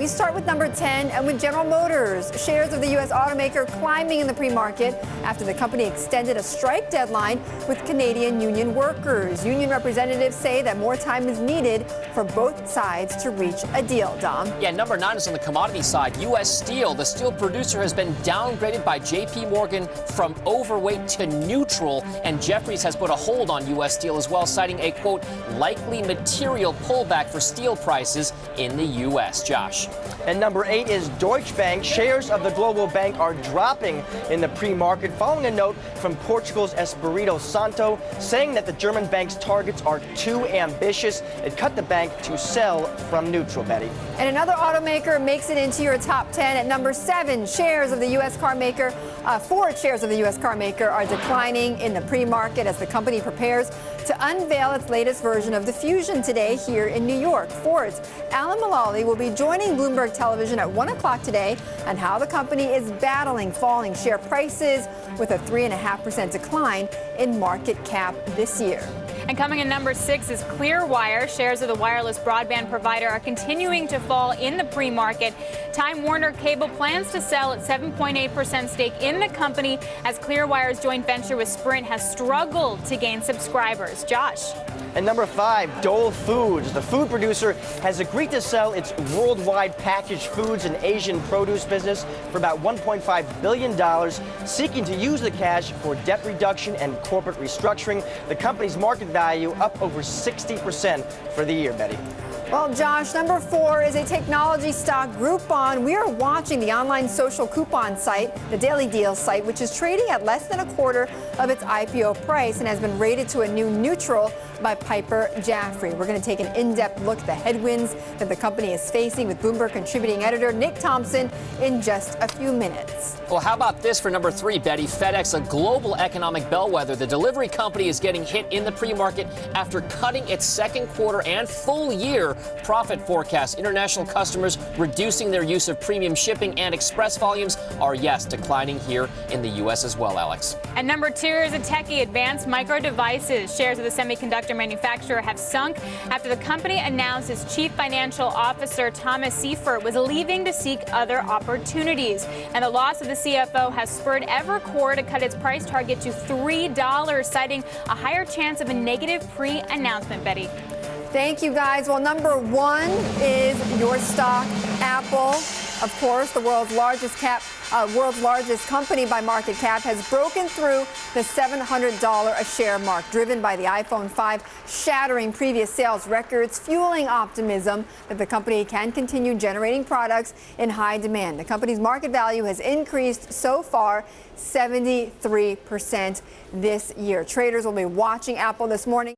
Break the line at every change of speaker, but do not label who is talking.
We start with number 10 and with General Motors. Shares of the U.S. automaker climbing in the pre-market after the company extended a strike deadline with Canadian union workers. Union representatives say that more time is needed for both sides to reach a deal. Dom?
Yeah, number 9 is on the commodity side. U.S. Steel. The steel producer has been downgraded by J.P. Morgan from overweight to neutral, and Jefferies has put a hold on U.S. Steel as well, citing a, quote, likely material pullback for steel prices in the U.S. Josh.
And number 8 is Deutsche Bank. Shares of the global bank are dropping in the pre-market following a note from Portugal's Espírito Santo saying that the German bank's targets are too ambitious. It cut the bank to sell from neutral, Betty.
And another automaker makes it into your top 10 at number 7. Shares of the U.S. car maker, Ford shares of the U.S. car maker are declining in the pre-market as the company prepares to unveil its latest version of the Fusion today here in New York. Ford's Alan Mulally will be joining Bloomberg Television at 1 o'clock today on how the company is battling falling share prices with a 3.5% decline in market cap this year.
And coming in number 6 is Clearwire. Shares of the wireless broadband provider are continuing to fall in the pre-market. Time Warner Cable plans to sell its 7.8% stake in the company as Clearwire's joint venture with Sprint has struggled to gain subscribers. Josh.
And number 5, Dole Foods. The food producer has agreed to sell its worldwide packaged foods and Asian produce business for about $1.5 billion, seeking to use the cash for debt reduction and corporate restructuring. The company's market value up over 60% for the year, Betty.
Well, Josh, number 4 is a technology stock, Groupon. We are watching the online social coupon site, the Daily Deals site, which is trading at less than a quarter of its IPO price and has been rated to a new neutral by Piper Jaffray. We're going to take an in-depth look at the headwinds that the company is facing with Bloomberg contributing editor Nick Thompson in just a few minutes.
Well, how about this for number 3, Betty? FedEx, a global economic bellwether. The delivery company is getting hit in the pre-market after cutting its second quarter and full year profit forecast. International customers reducing their use of premium shipping, and express volumes are, yes, declining here in the U.S. as well, Alex.
And number 2 is a techie, Advanced Micro Devices. Shares of the semiconductor manufacturer have sunk after the company announced its chief financial officer, Thomas Seifert, was leaving to seek other opportunities. And the loss of the CFO has spurred Evercore to cut its price target to $3, citing a higher chance of a negative pre-announcement, Betty.
Thank you, guys. Well, number 1 is your stock, Apple. Of course, the world's largest company by market cap has broken through the $700 a share mark, driven by the iPhone 5 shattering previous sales records, fueling optimism that the company can continue generating products in high demand. The company's market value has increased so far 73% this year. Traders will be watching Apple this morning.